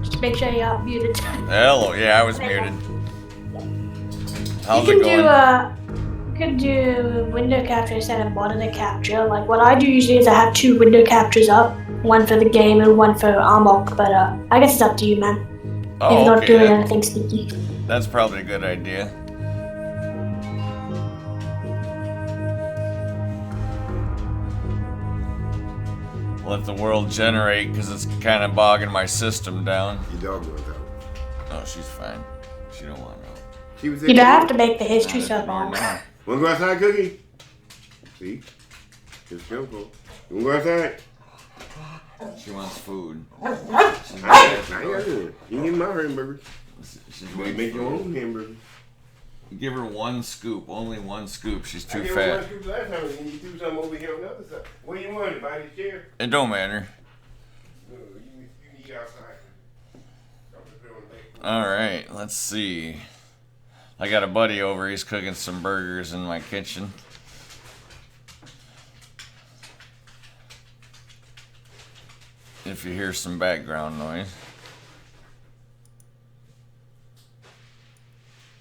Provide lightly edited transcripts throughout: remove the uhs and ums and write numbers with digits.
Just make sure you're muted. Hello, yeah, I was muted. How's you it going? You can do window capture instead of monitor capture. Like what I do usually is I have 2 window captures up, one for the game and one for Amok. But I guess it's up to you, man. Oh, if you're not doing okay, anything sneaky. That's probably a good idea. Let the world generate, because it's kind of bogging my system down. Your dog wants out. Oh, she's fine. She don't want to. You don't have to make the history so long. Wanna go outside, Cookie? See? Just careful. You wanna go outside? She wants food. I ain't got it. You can get my hamburgers. You can make your own hamburgers. Give her 1 scoop, only 1 scoop. She's too I fat. gave her 1 scoop last time and you threw something over here on the other side. What do you want? By this chair? It don't matter. No, you need outside. Alright, let's see. I got a buddy over, he's cooking some burgers in my kitchen. If you hear some background noise.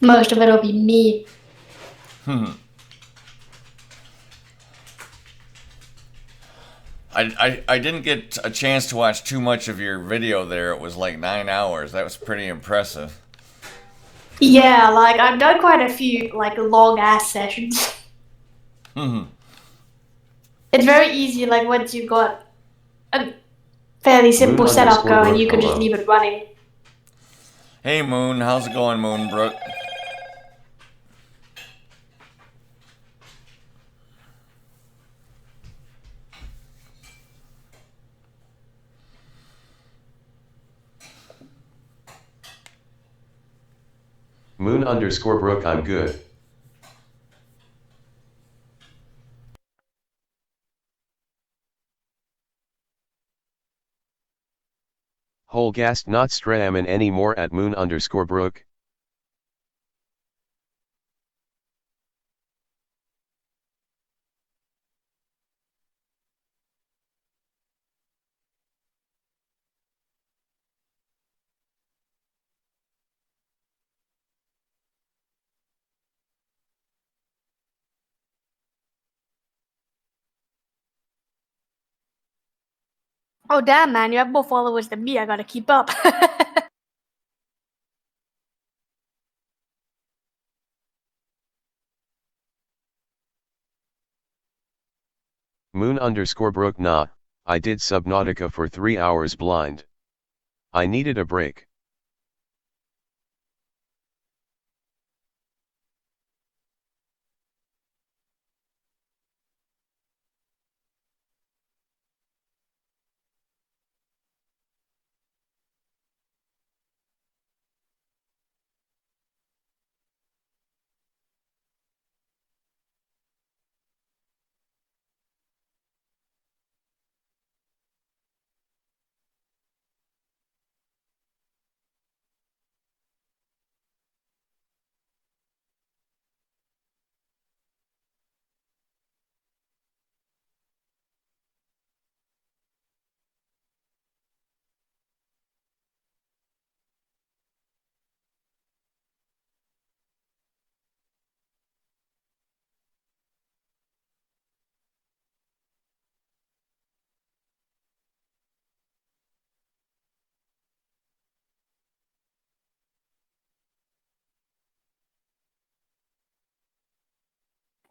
Most of it will be me. I didn't get a chance to watch too much of your video there. It was like 9 hours. That was pretty impressive. Yeah, like I've done quite a few like long ass sessions. It's very easy, like once you've got a fairly simple setup going, you can just leave it running. Hey Moon, how's it going, Moonbrook? Moon_Brook, I'm good. Whole gast not stramming anymore at Moon_Brook. Oh damn, man, you have more followers than me. I gotta keep up. Moon_broke nah, I did Subnautica for 3 hours blind. I needed a break.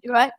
You right?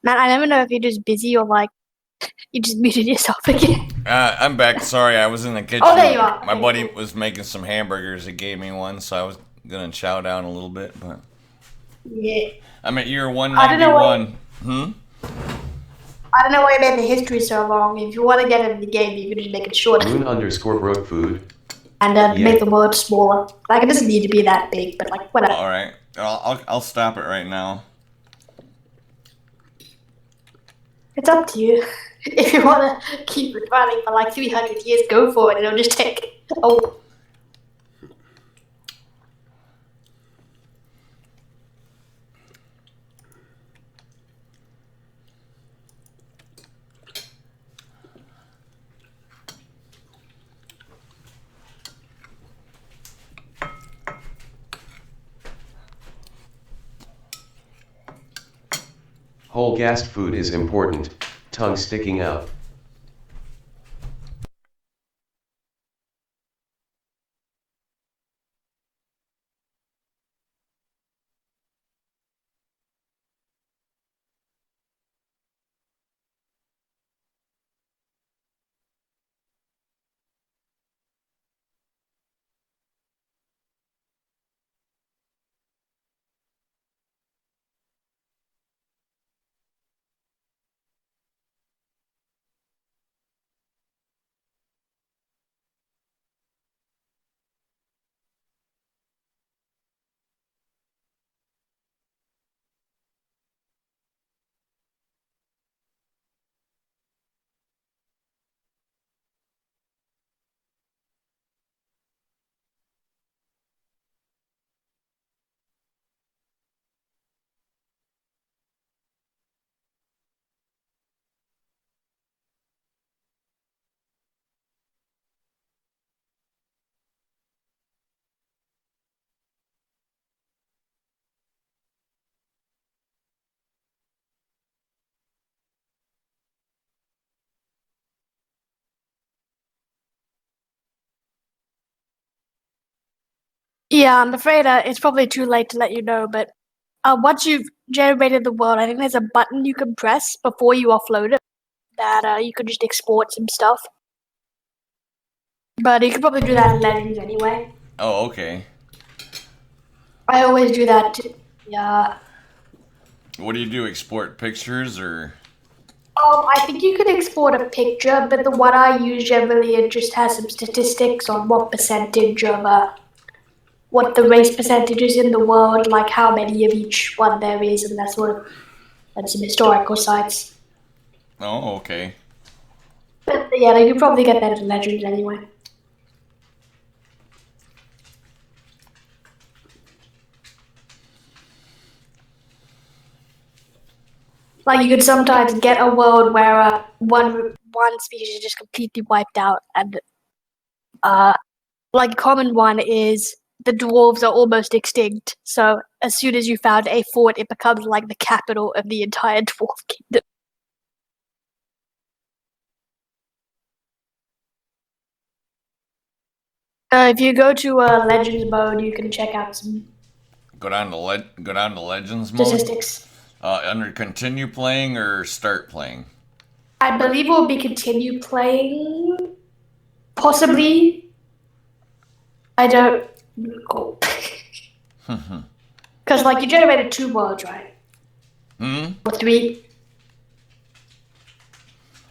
Man, I never know if you're just busy or like you just muted yourself again. I'm back. Sorry, I was in the kitchen. Oh, there you are. My Okay, buddy cool. was making some hamburgers. He gave me one, so I was gonna chow down a little bit. But Yeah. I'm at year I don't know why. 191. I don't know why you made the history so long. If you want to get in the game, you can just make it shorter Moon_broke food. and Yeah. make the word smaller. Like it doesn't need to be that big, but like whatever. All right, I'll stop it right now. It's up to you. If you want to keep it running for like 300 years, go for it. It'll just take. Oh. Whole gassed food is important, tongue sticking out. Yeah, I'm afraid it's probably too late to let you know, but once you've generated the world, I think there's a button you can press before you offload it that you could just export some stuff. But you could probably do that in Legends anyway. Oh, okay. I always do that too. Yeah. What do you do? Export pictures or? I think you can export a picture, but the one I use generally it just has some statistics on what percentage of what the race percentage is in the world, like how many of each one there is, and that sort of, and some historical sites. Oh, okay. But yeah, you can probably get that in Legends anyway. Like you could sometimes get a world where one species is just completely wiped out, and like a common one is the dwarves are almost extinct. So as soon as you found a fort, it becomes like the capital of the entire dwarf kingdom. If you go to Legends mode, you can check out some Go down to Legends mode. statistics. Under continue playing or start playing. I believe we'll be continue playing, possibly. I don't recall. Because like you generated 2 worlds, right? Or 3.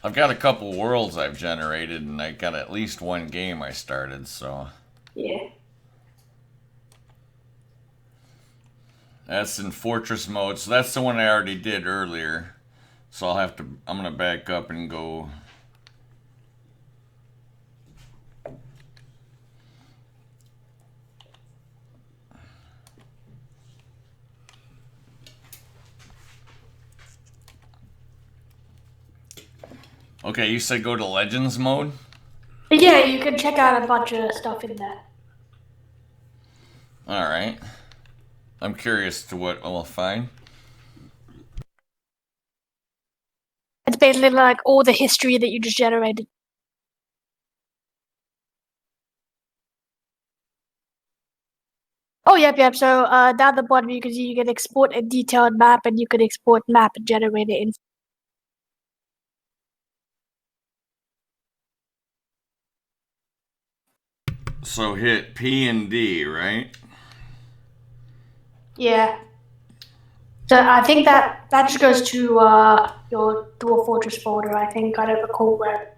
I've got a couple worlds I've generated, and I got at least one game I started, so. Yeah. That's in Fortress mode, so that's the one I already did earlier. So I'm gonna back up and go. Okay, you said go to Legends mode? Yeah, you can check out a bunch of stuff in there. Alright. I'm curious to what I'll find. It's basically like all the history that you just generated. Oh, yep. So down the bottom, you can see you can export a detailed map, and you can export map and generate it in. So hit P and D, right? Yeah. So I think that just goes to your Dwarf Fortress folder. I think I don't recall where.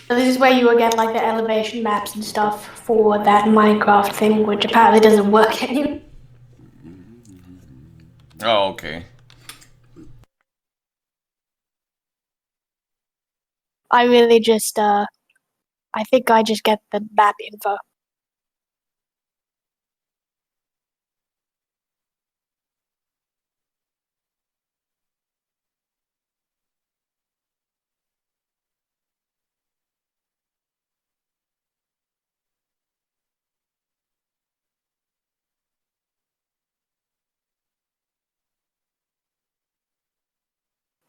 So this is where you will get like the elevation maps and stuff for that Minecraft thing, which apparently doesn't work anymore. Oh, okay. I really just I think I just get the map info.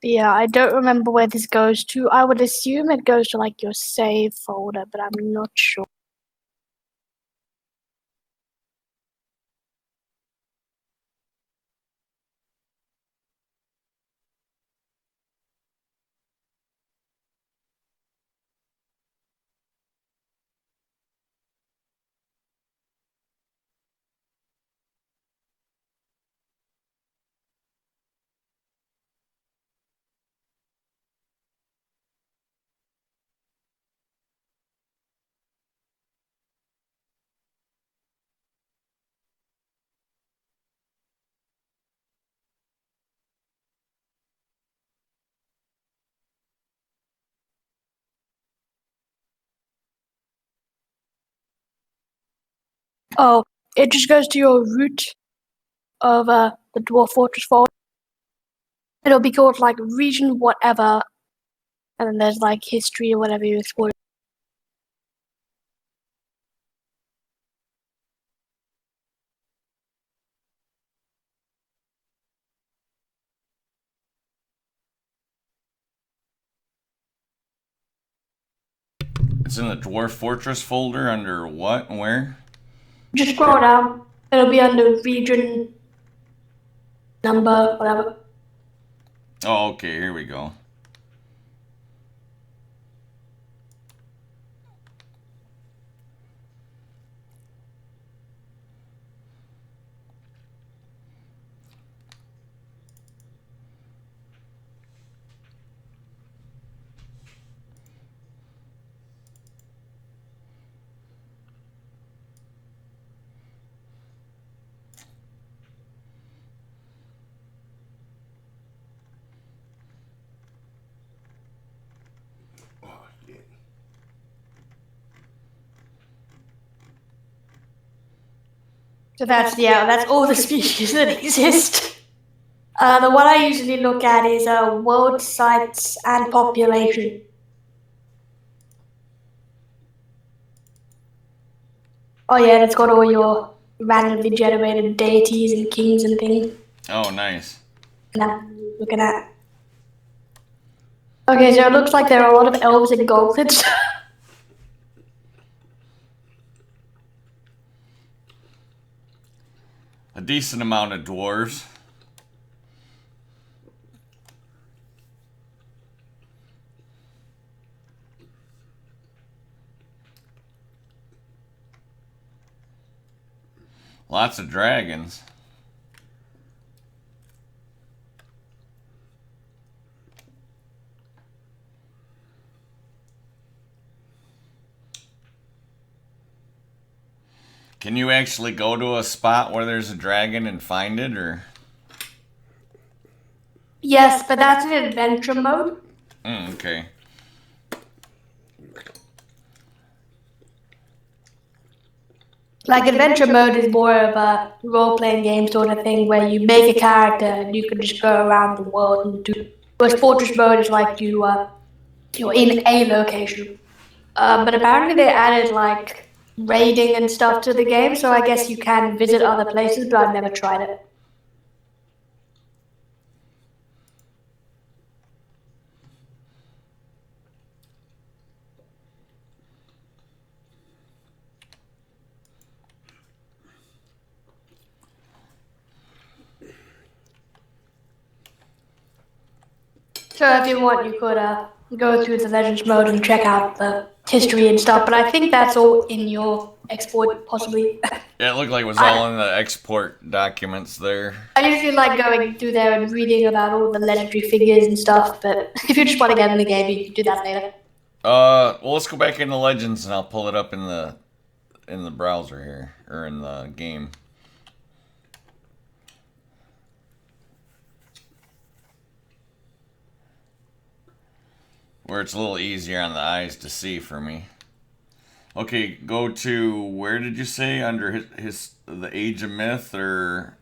Yeah, I don't remember where this goes to. I would assume it goes to like your save folder, but I'm not sure. Oh, it just goes to your root of the Dwarf Fortress folder. It'll be called like region whatever, and then there's like history or whatever you explored. It's in the Dwarf Fortress folder under what? Where? Just scroll down. It'll be under region, number, whatever. Oh, okay, here we go. Oh, shit. So that's all the species that exist. The one I usually look at is world sites and population. Oh yeah, it's got all your randomly generated deities and kings and things. Oh, nice. Now, looking at. Okay, so it looks like there are a lot of elves and goblins. A decent amount of dwarves. Lots of dragons. Can you actually go to a spot where there's a dragon and find it, or? Yes, but that's in adventure mode. Okay. Like adventure mode is more of a role-playing game sort of thing where you make a character and you can just go around the world and do. Whereas fortress mode is like you're in a location. But apparently they added like raiding and stuff to the game, so I guess you can visit other places, but I've never tried it. So if you want, you could go through the Legends mode and check out the history and stuff, but I think that's all in your export, possibly. Yeah, it looked like it was all in the export documents there. I usually like going through there and reading about all the legendary figures and stuff, but if you just want to get in the game, you can do that later. Well, let's go back into Legends and I'll pull it up in the browser here, or in the game. Where it's a little easier on the eyes to see for me. Okay, go to, where did you say? Under the Age of Myth, or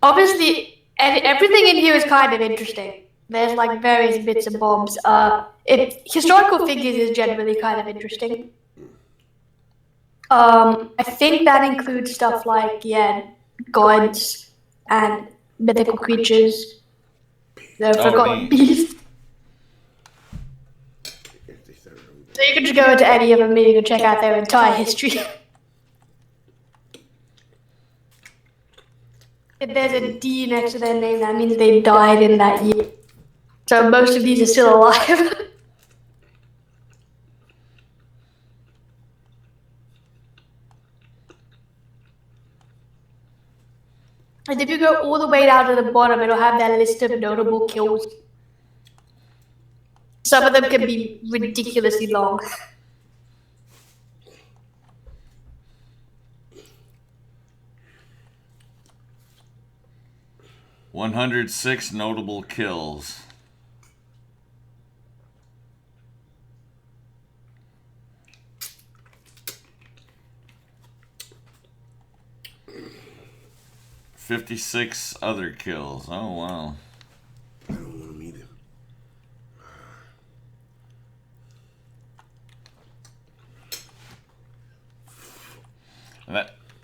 Obviously, everything in here is kind of interesting. There's like various bits and bobs. Historical figures is generally kind of interesting. I think that includes stuff like gods and mythical creatures. The forgotten beasts. So you can just go into any of them and you can check out their entire history. If there's a D next to their name, that means they died in that year. So most of these are still alive. And if you go all the way down to the bottom, it'll have that list of notable kills. Some of them can be ridiculously long. "106 notable kills." "56 other kills." Oh wow. I don't want them either.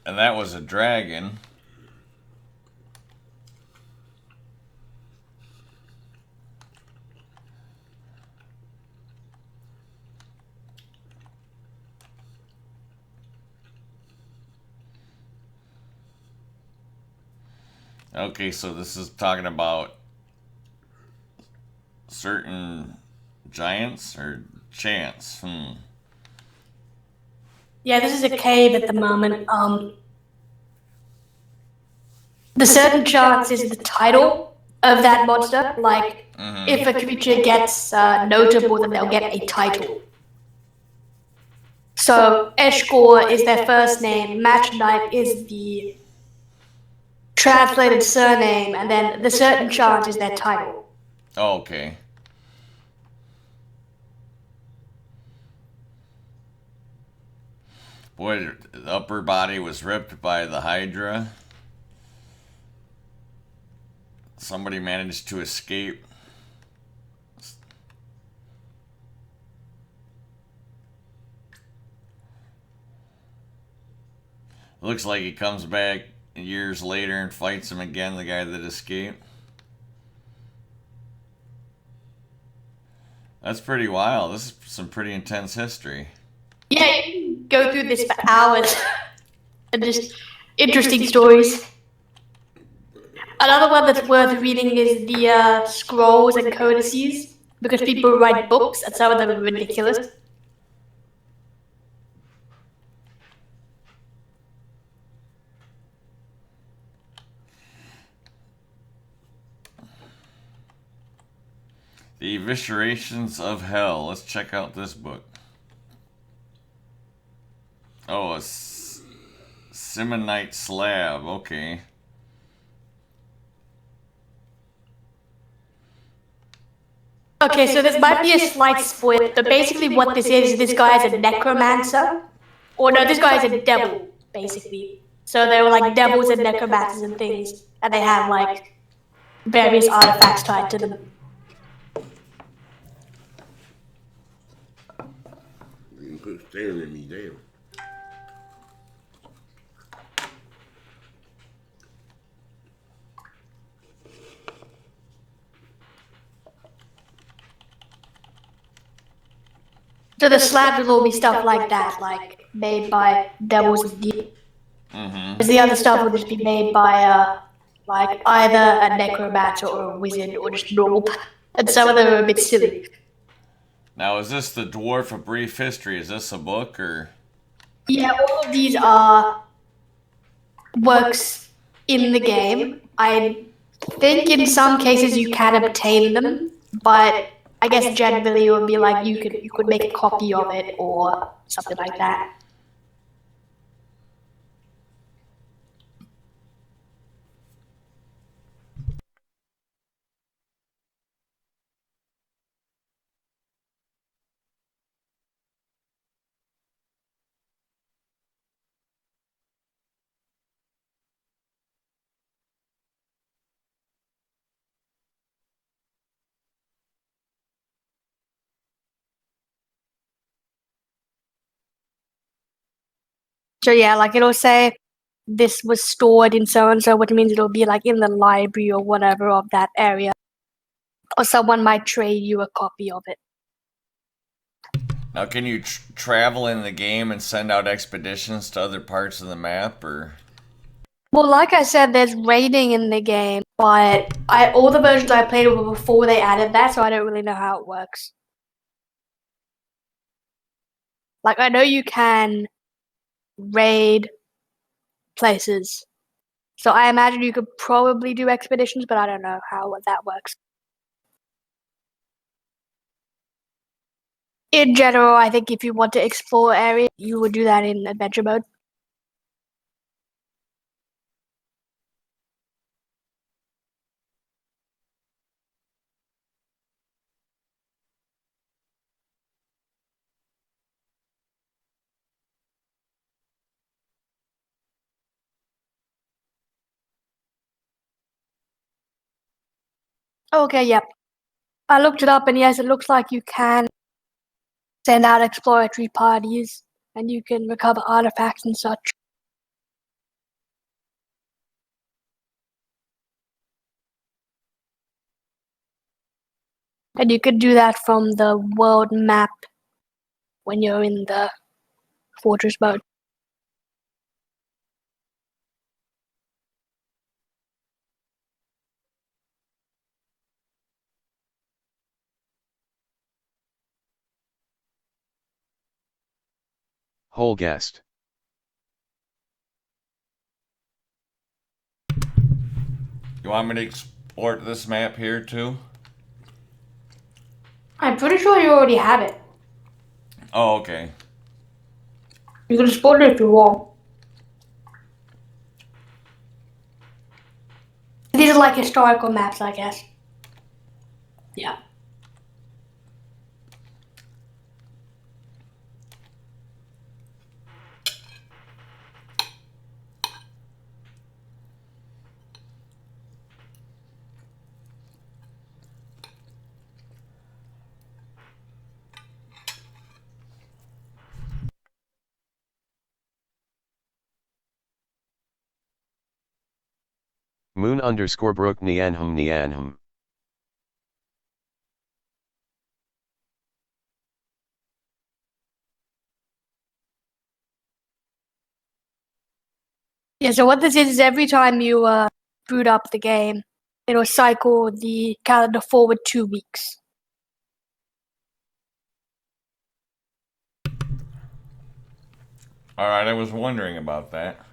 And that was a dragon. Okay, so this is talking about certain giants or chants. Yeah, this is a cave at the moment. The certain chance is the title of that monster. Like, if a creature gets notable, then they'll get a title. So Eshkor is their first name, Match Knife is the translated surname, and then the certain chance is their title. Oh, okay. Boy, the upper body was ripped by the Hydra. Somebody managed to escape. Looks like he comes back years later and fights him again, the guy that escaped. That's pretty wild. This is some pretty intense history. Yeah, you can go through this for hours. And just interesting stories. Another one that's worth reading is the scrolls and codices, because people write books and some of them are ridiculous. The Eviscerations of Hell. Let's check out this book. Oh, a Simonite slab. Okay. Okay, so this might be a slight spoiler, but basically what this is this guy is a necromancer. Or no, this guy is a devil, basically. So they were like devils and necromancers and things, and they have like various artifacts tied to them. You quit staring at me, damn. So the slabs will all be stuff like that, like made by devils and demons. Because the other stuff will just be made by like either a necromancer or a wizard or just normal. And some of them are a bit silly. Now, is this the Dwarf: A Brief History? Is this a book or? Yeah, all of these are works in the game. I think in some cases you can obtain them, but I guess generally it would be like you could make a copy of it or something like that. So yeah, like it'll say this was stored in so and so, which means it'll be like in the library or whatever of that area. Or someone might trade you a copy of it. Now, can you travel in the game and send out expeditions to other parts of the map, or? Well, like I said, there's raiding in the game, but all the versions I played were before they added that, so I don't really know how it works. Like I know you can raid places, so I imagine you could probably do expeditions, but I don't know how that works. In general, I think if you want to explore areas, you would do that in adventure mode. Okay, yep. I looked it up, and yes, it looks like you can send out exploratory parties, and you can recover artifacts and such. And you could do that from the world map when you're in the fortress mode. Whole guest. You want me to export this map here too? I'm pretty sure you already have it. Oh, okay. You can export it if you want. These are like historical maps, I guess. Yeah. Moon underscore brook Nianhum Nianhum. Yeah, so what this is every time you boot up the game, it'll cycle the calendar forward 2 weeks. Alright, I was wondering about that.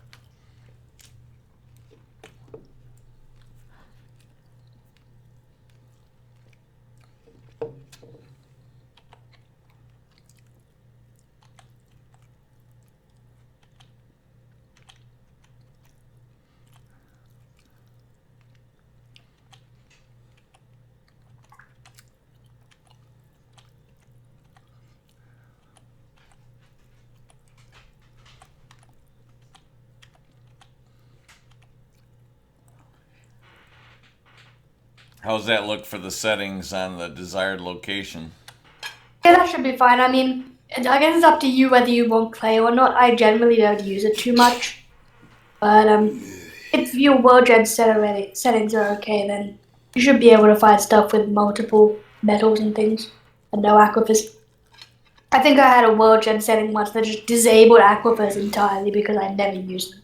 How's that look for the settings on the desired location? Yeah, that should be fine. I mean, I guess it's up to you whether you won't play or not. I generally don't use it too much. But if your world gen settings are okay, then you should be able to find stuff with multiple metals and things and no aquifers. I think I had a world gen setting once that just disabled aquifers entirely because I never used them.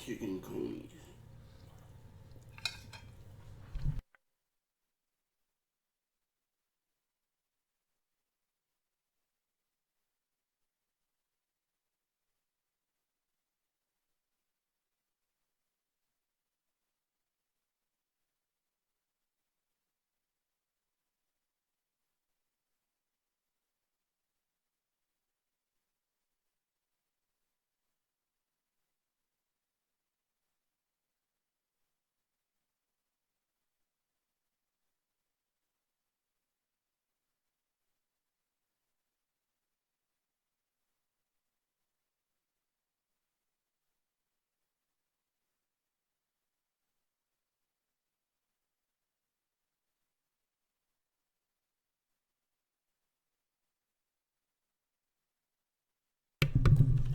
Chicken coons.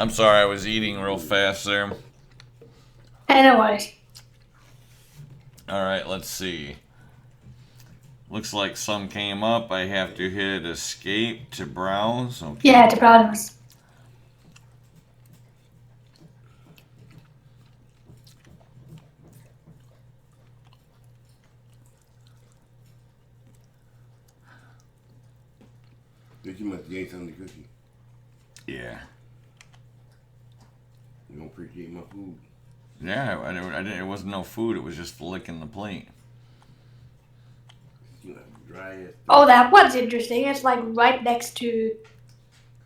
I'm sorry, I was eating real fast there. Anyways. Alright, let's see. Looks like some came up. I have to hit escape to browse. Okay. Yeah, to browse. But you must gain something to cookie. Yeah. You don't appreciate my food. Yeah, I didn't, it wasn't no food. It was just licking the plate. You like dry ass. Oh, that one's interesting. It's like right next to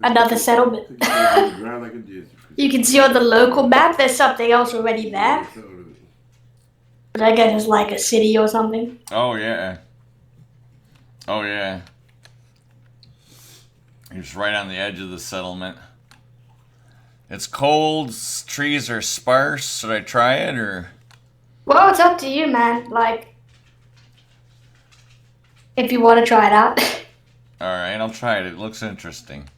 another settlement. Cookie dry like a dish. You can see on the local map there's something else already there. But I guess it's like a city or something. Oh, yeah. Oh, yeah. It's right on the edge of the settlement. It's cold. Trees are sparse. Should I try it or? Well, it's up to you, man. Like, if you want to try it out. All right, I'll try it. It looks interesting.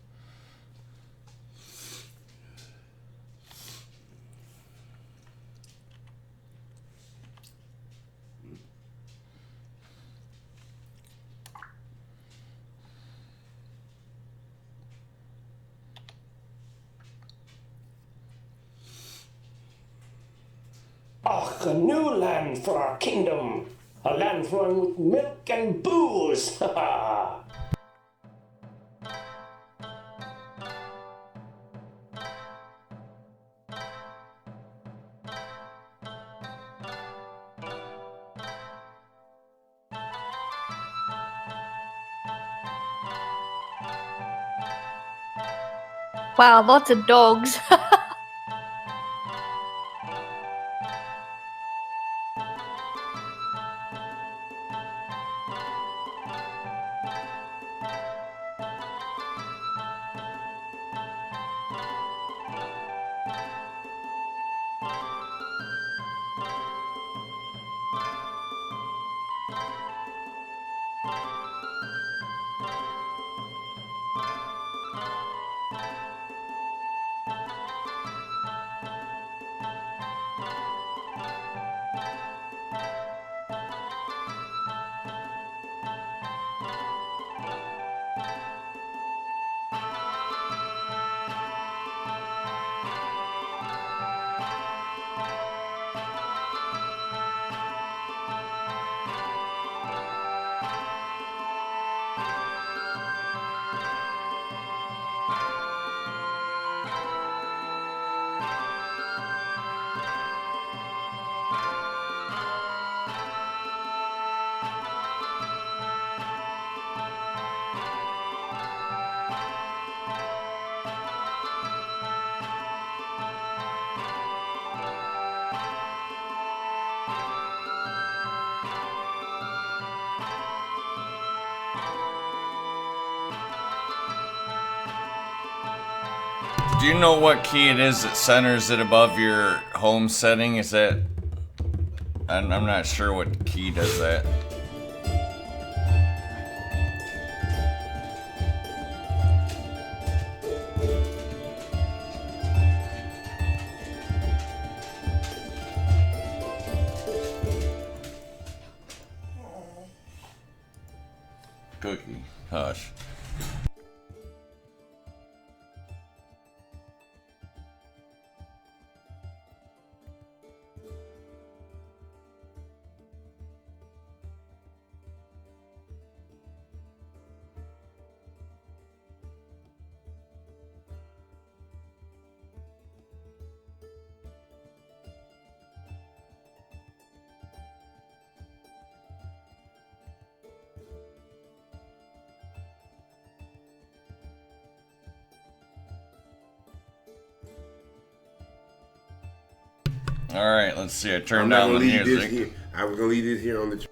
Ach, a new land for our kingdom. A land flowing with milk and booze. Ha ha. Wow, lots of dogs. Do you know what key it is that centers it above your home setting? Is that... I'm not sure what key does that. Cookie. Hush. Alright, let's see. I turned down the music. I was gonna leave this here on the.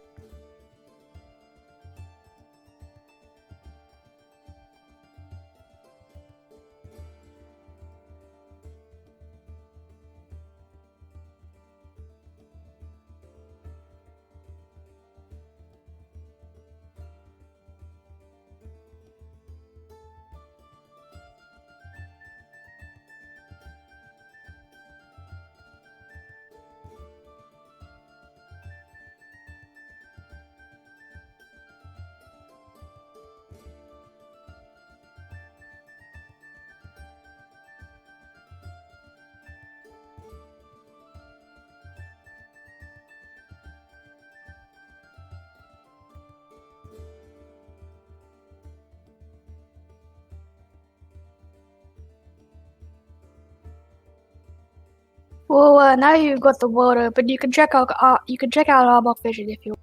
Well, now you've got the world open. You can check out Arbok Vision if you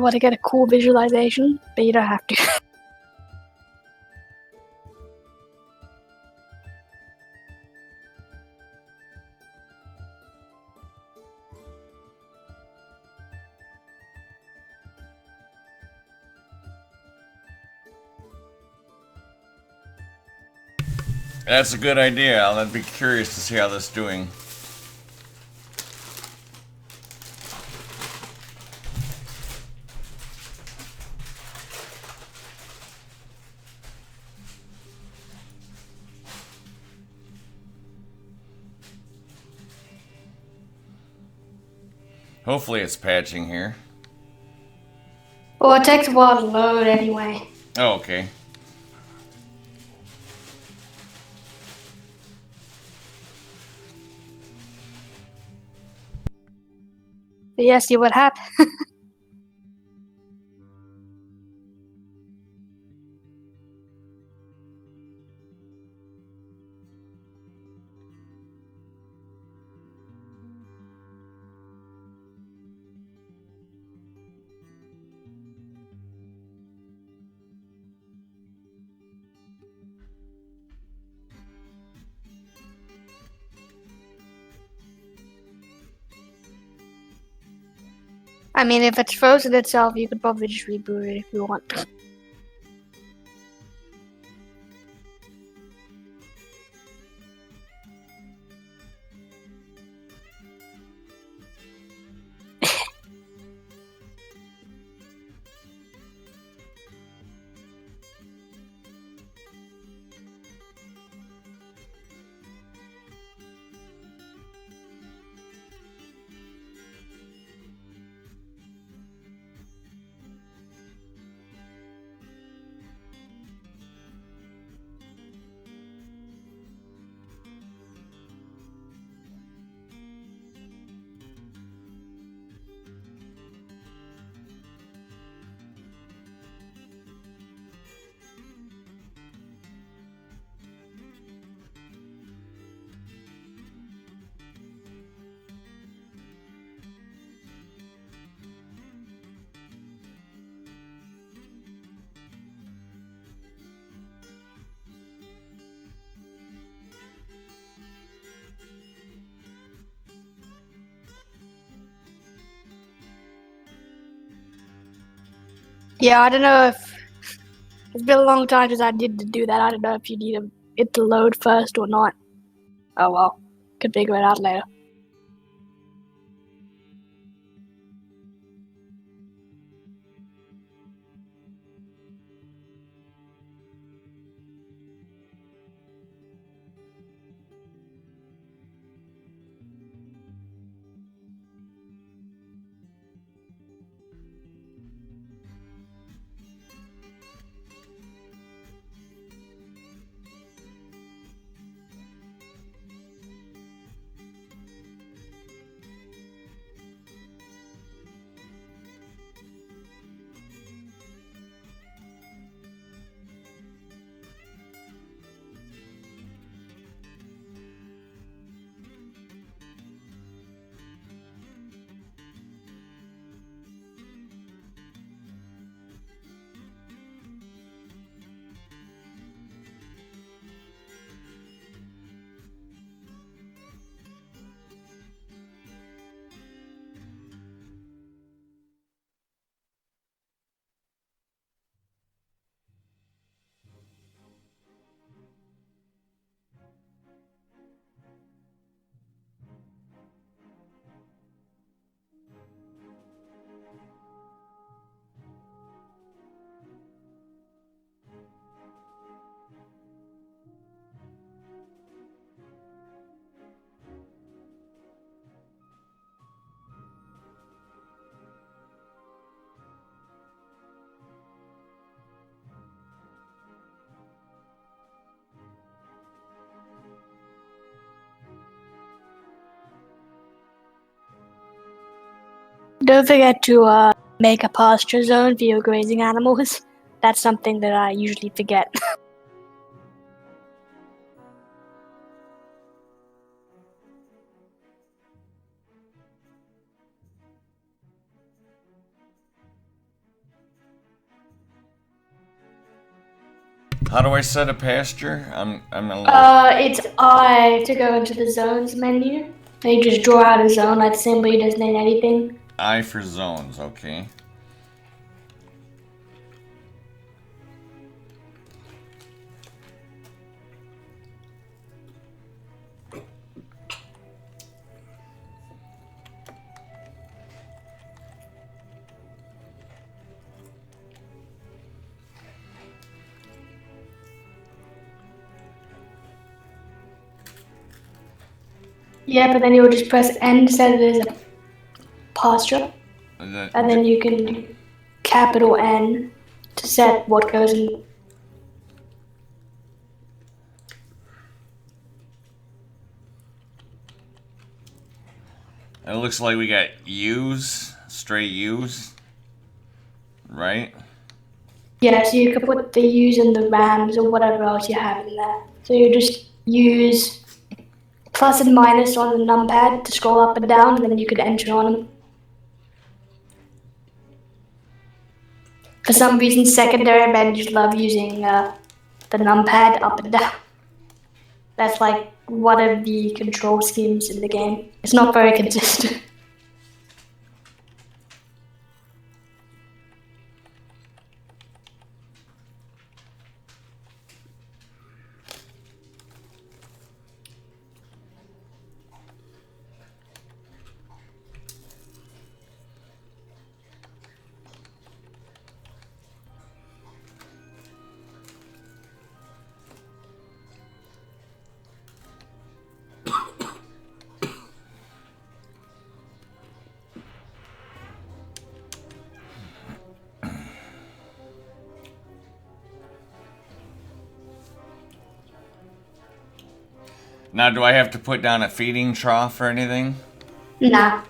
want to get a cool visualization, but you don't have to. That's a good idea. I'd be curious to see how this is doing. Hopefully it's patching here. Well, it takes a while to load anyway. Oh, okay. But yeah, see what happened. I mean, if it's frozen itself, you could probably just reboot it if you want. Yeah, I don't know if it's been a long time since I did to do that. I don't know if you need it to load first or not. Oh well, could figure it out later. Don't forget to make a pasture zone for your grazing animals. That's something that I usually forget. How do I set a pasture? I'm a little. It's I to go into the zones menu. And you just draw out a zone like the same way you designate anything. I for zones, okay. Yeah, but then you'll just press N to set it as a pasture. And And then you can do capital N to set what goes in. it looks like we got U's, straight U's, right? Yeah, so you can put the U's and the rams or whatever else you have in there. So you just use plus and minus on the numpad to scroll up and down, and then you could enter on them. For some reason, secondary managers love using the numpad up and down. That's like one of the control schemes in the game. It's not very consistent. Now, do I have to put down a feeding trough or anything? Nah.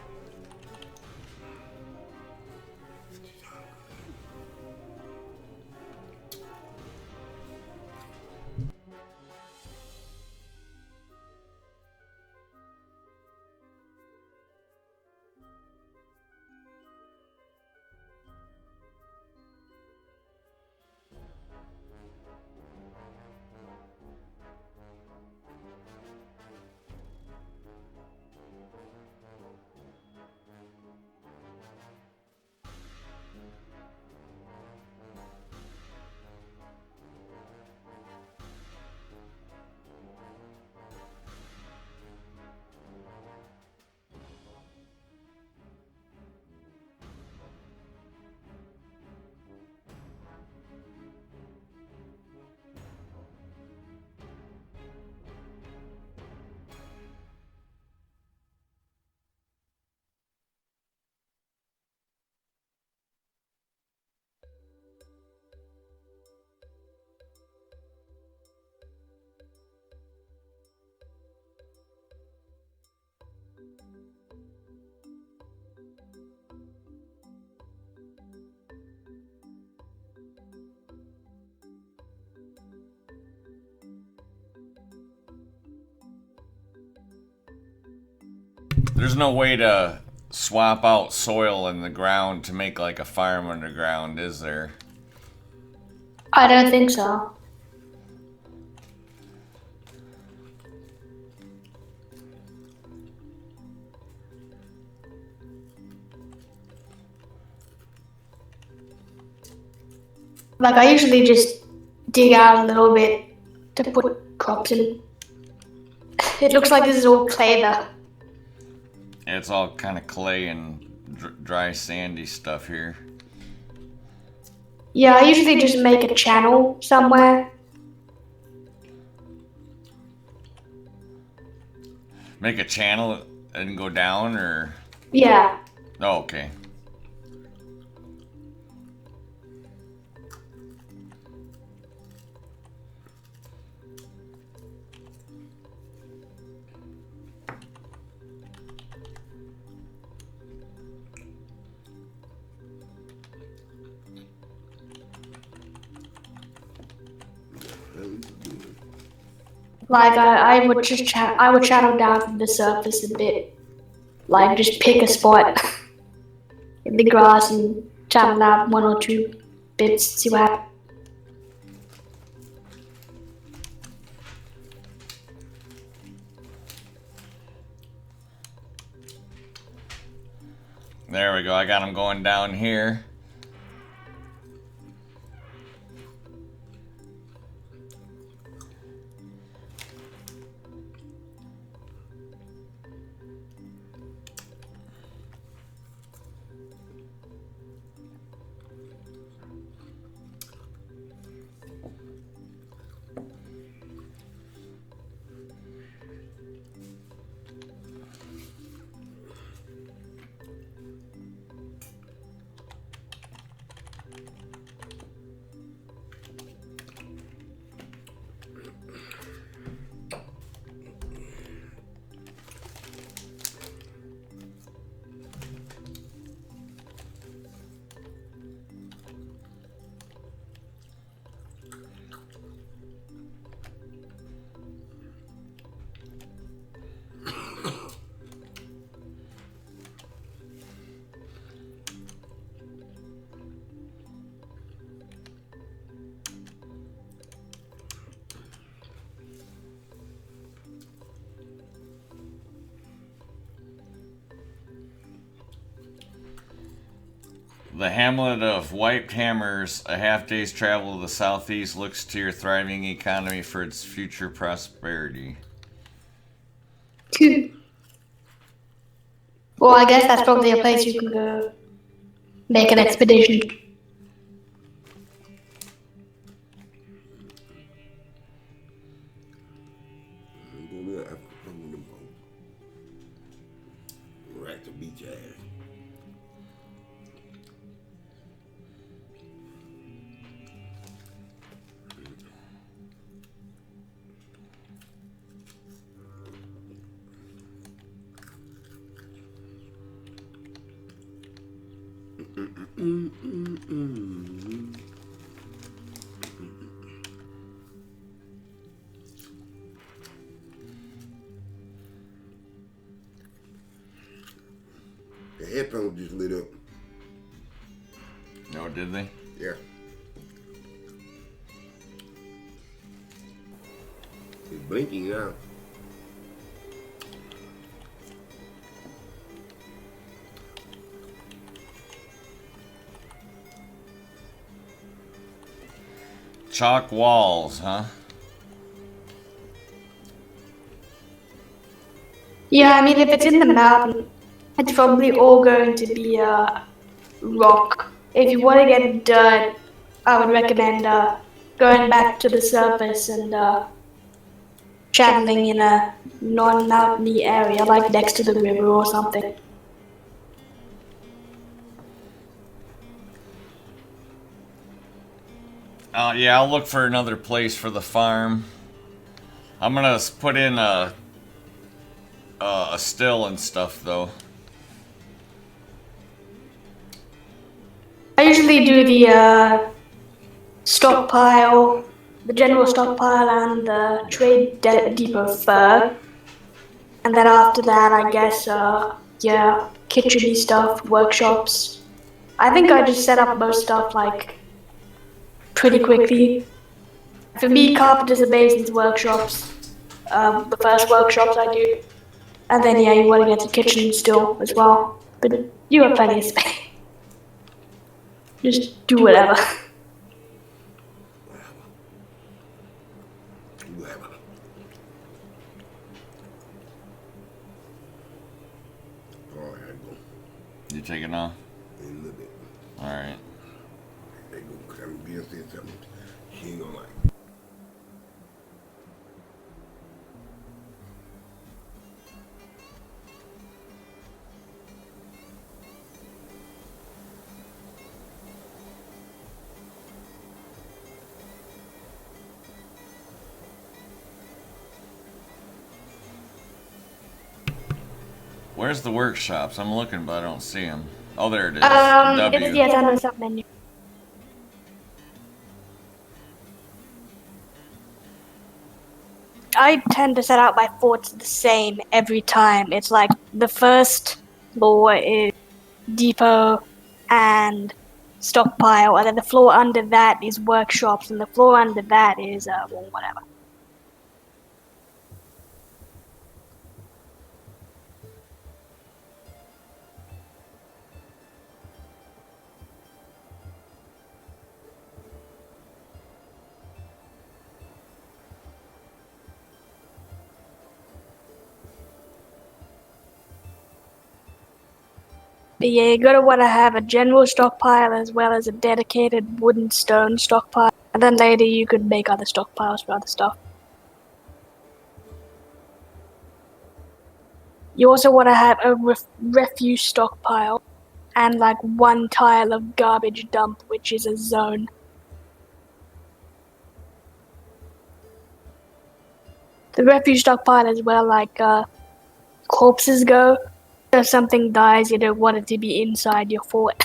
There's no way to swap out soil in the ground to make like a farm underground, is there? I don't think so. Like, I usually just dig out a little bit to put crops in. It looks like this is all clay though. It's all kind of clay and dry, sandy stuff here. Yeah, I usually just make a channel somewhere. Make a channel and go down, or? Yeah. Oh, okay. Like I would just I would channel down from the surface a bit. Like just pick a spot in the grass and channel out one or two bits, see what happens. There we go. I got them going down here. The hamlet of Wiped Hammers, a half day's travel to the southeast, looks to your thriving economy for its future prosperity. Well, I guess that's probably a place you can go make an expedition. Right to beat your ass. The headphones just lit up. No, did they? Yeah. It's blinking now. Chalk walls, huh? Yeah, I mean, if it's in the mountain, it's probably all going to be rock. If you want to get dirt, I would recommend going back to the surface and traveling in a non-mountainy area, like next to the river or something. Yeah, I'll look for another place for the farm. I'm gonna put in a still and stuff though. I usually do the stockpile, the general stockpile, and the trade depot first. And then after that, I guess, yeah, kitchen-y stuff, workshops. I think I just set up most stuff, like, pretty quickly. For me, carpenters and masons workshops, the first workshops I do. And then, yeah, you want to get the kitchen still as well. But you have plenty of space. Just do whatever. You taking off? In a little bit. Alright. They go, cause I'm gonna say something she ain't gonna like. Where's the workshops? I'm looking, but I don't see them. Oh, there it is. It's, yeah, it's on the sub menu. I tend to set out my forts the same every time. It's like the first floor is depot and stockpile, and then the floor under that is workshops, and the floor under that is well, whatever. But yeah, you're gonna want to have a general stockpile as well as a dedicated wooden stone stockpile, and then later you could make other stockpiles for other stuff. You also want to have a refuse stockpile and like one tile of garbage dump, which is a zone. The refuse stockpile is where like corpses go. If something dies, you don't want it to be inside your fort.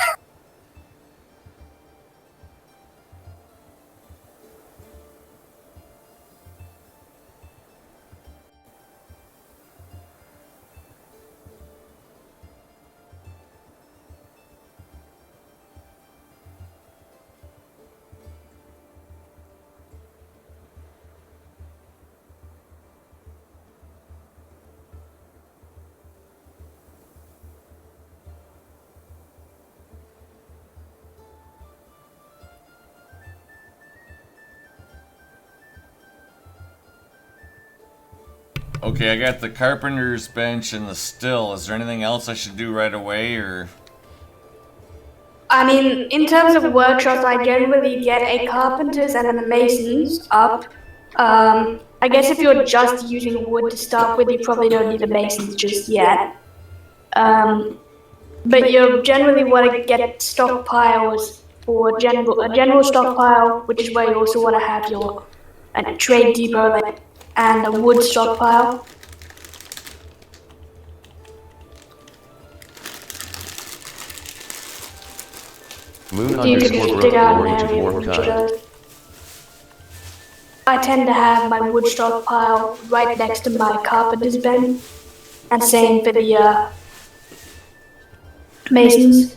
Okay, I got the carpenter's bench and the still. Is there anything else I should do right away, or? I mean, in terms of workshops, I generally get a carpenter's and a mason's up. I guess if you're just using wood to start with, you probably don't need a mason's just yet. But you generally want to get stockpiles for a general stockpile, which is where you also want to have your trade depot and a wood stockpile. Moon You can underscore just dig out broken an orange area dwarf of each of kind. those. I tend to have my wood stockpile right next to my carpenter's bin, and same for the masons.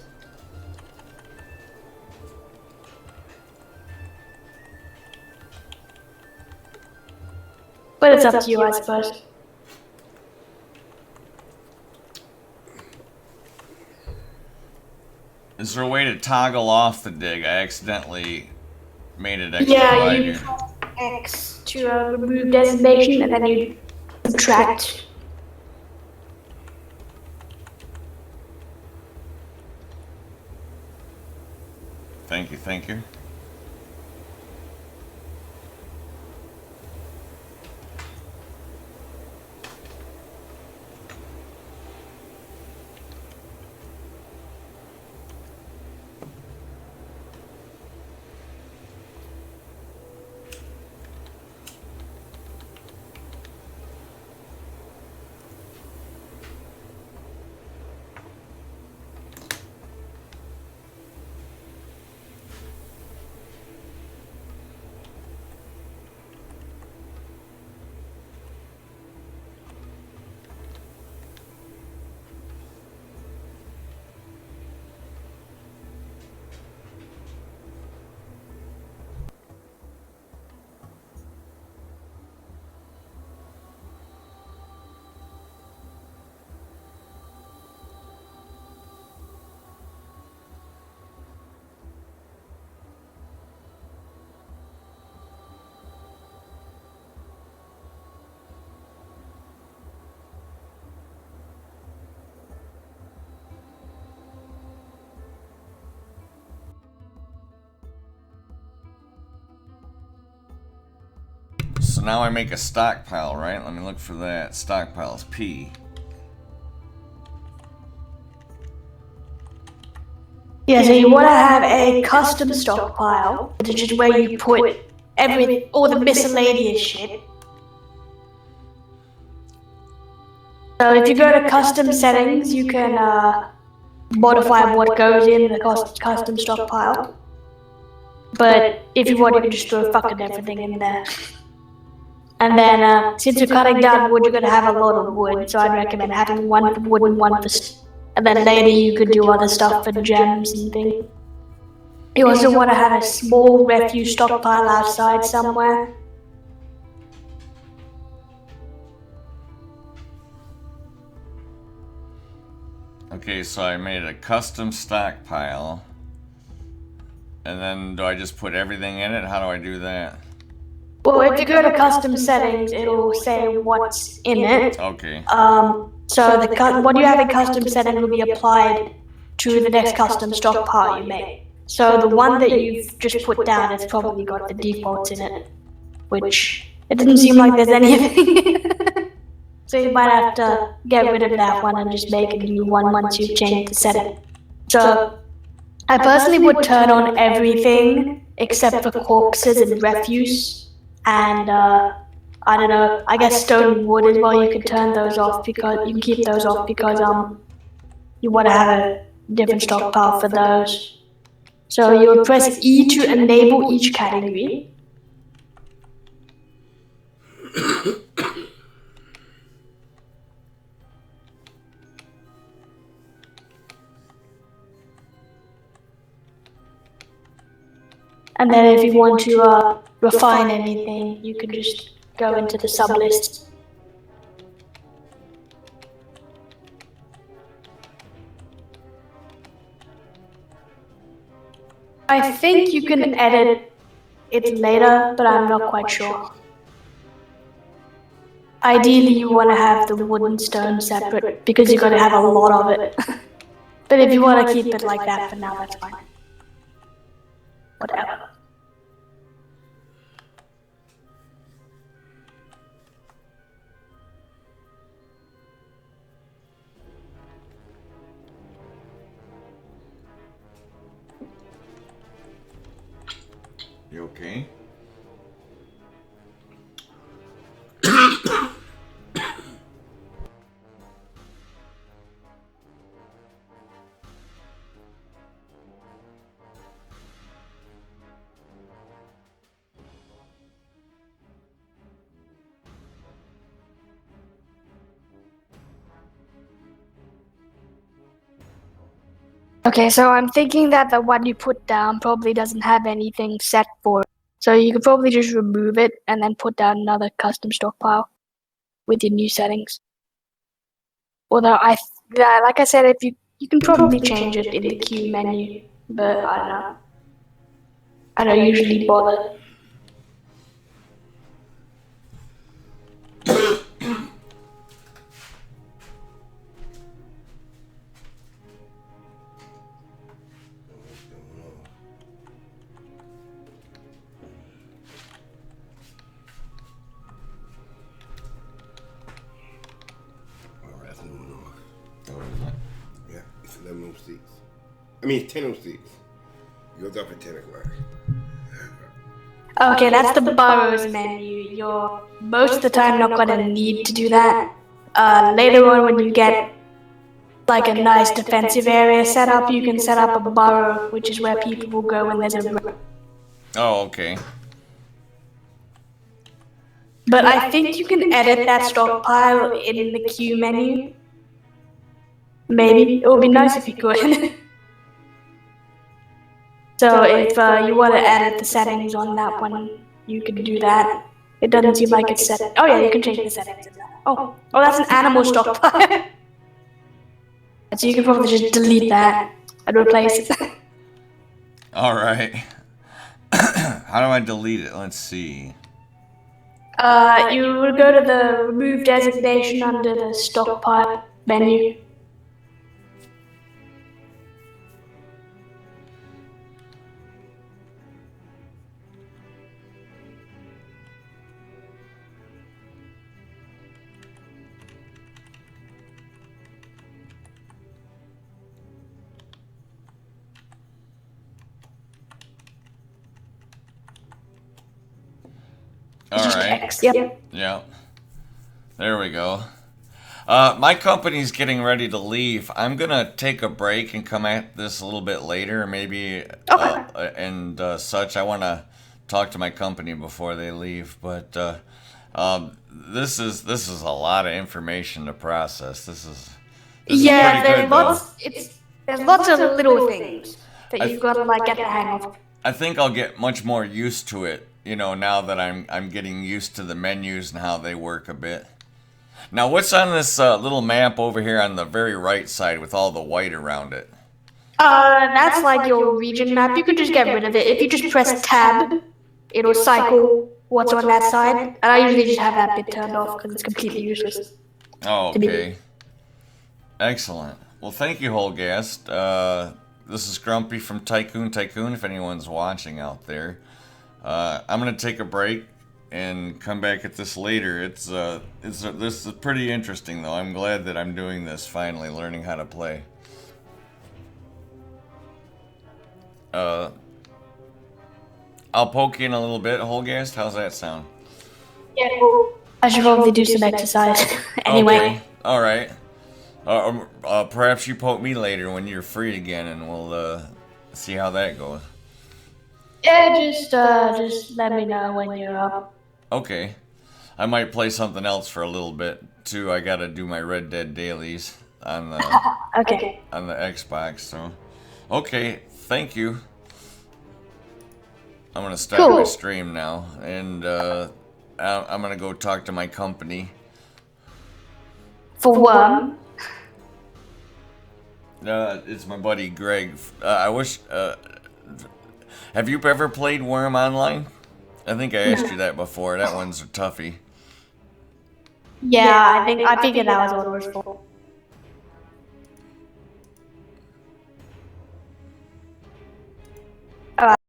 But it's up to you, I suppose. Is there a way to toggle off the dig? I accidentally made it extra Yeah, wide you here. press X to remove designation, and then you subtract. Thank you, thank you. So now I make a stockpile, right? Let me look for that. Stockpile is P. Yeah, so you want to have a custom stockpile, which is where you put all the miscellaneous shit. So if you go to custom settings, you can modify what goes in the custom stockpile. But if you want, you can just throw fucking everything in there. And then, since you're cutting down wood, you're gonna have a lot of wood, so I'd recommend having one for wood and one for... And then later you could do other stuff for gems and things. You also want to have a small refuse stockpile outside somewhere. Okay, so I made a custom stockpile. And then do I just put everything in it? How do I do that? Well, if you go to custom settings, it'll say what's in it. Okay. So what you have in custom settings will be applied to the next custom stockpile you make. So the one that you've just put down, it's probably got the defaults in it, which it doesn't seem like there's anything. So you might have to get rid of that one and just make a new one once you've changed the setting. So I personally would turn on everything except for corpses and refuse, and I don't know, I guess stone and wood as well. You can turn those off because you can keep those off because you want to have a different stockpile for those. So you would press E to enable each category. And then if you want to refine anything, you can just go into the sublist. I think you can edit it later, but I'm not quite sure. Ideally, you want to have the wood and stone separate because you're going to have a lot of it. But if you want to keep it like that for now, that's fine. Whatever. You okay? Okay, so I'm thinking that the one you put down probably doesn't have anything set for it. So you could probably just remove it and then put down another custom stockpile with your new settings. Although like I said, if you can probably change it in the queue menu, but I don't know. I don't usually bother. All right, that's moving on. What is it? Yeah, it's 11:06. I mean, it's 10:06. It goes off at 10 o'clock. Okay, that's the burrows menu. You're most of the time not gonna need to do that. Later on, when you get like a nice defensive area set up, you can set up a burrow, which is where people will go when there's a. Oh, okay. But I think you can edit that stockpile in the queue menu. Maybe it would be nice if you could. So if you want to edit the settings on that one, you could do that. It doesn't seem like it's set. Oh yeah, you can change the settings. Oh, that's an animal stockpile. So you can probably just delete that and replace it. All right. How do I delete it? Let's see. You will go to the remove designation under the stockpile menu. All right. X, yep. Yeah. There we go. My company's getting ready to leave. I'm gonna take a break and come at this a little bit later, maybe, and such. I want to talk to my company before they leave, but this is a lot of information to process. This is Yeah, pretty good, though. there's lots of little things that you've got to like get the hang of. I think I'll get much more used to it, now that I'm getting used to the menus and how they work a bit. Now, what's on this little map over here on the very right side with all the white around it? That's like your region map. You can just get rid of it. If you just press tab, it'll cycle what's on that side. And I usually just have that bit turned off because it's completely useless. Oh, okay. Excellent. Well, thank you, whole guest. This is Grumpy from Tycoon, if anyone's watching out there. I'm going to take a break and come back at this later. This is pretty interesting, though. I'm glad that I'm doing this, finally, learning how to play. I'll poke you in a little bit, Holgast. How's that sound? Yeah, cool. I should probably do some exercise. Anyway. Okay. All right. Perhaps you poke me later when you're free again, and we'll see how that goes. Yeah, just let me know when you're up. Okay. I might play something else for a little bit too. I gotta do my Red Dead dailies on the Okay. on the Xbox. So, okay. Thank you. I'm gonna start my stream now, and I'm gonna go talk to my company. For worm? It's my buddy Greg. I wish. Have you ever played Worm online? I think I asked you that before. That one's a toughie. Yeah, I figured that was what it was for.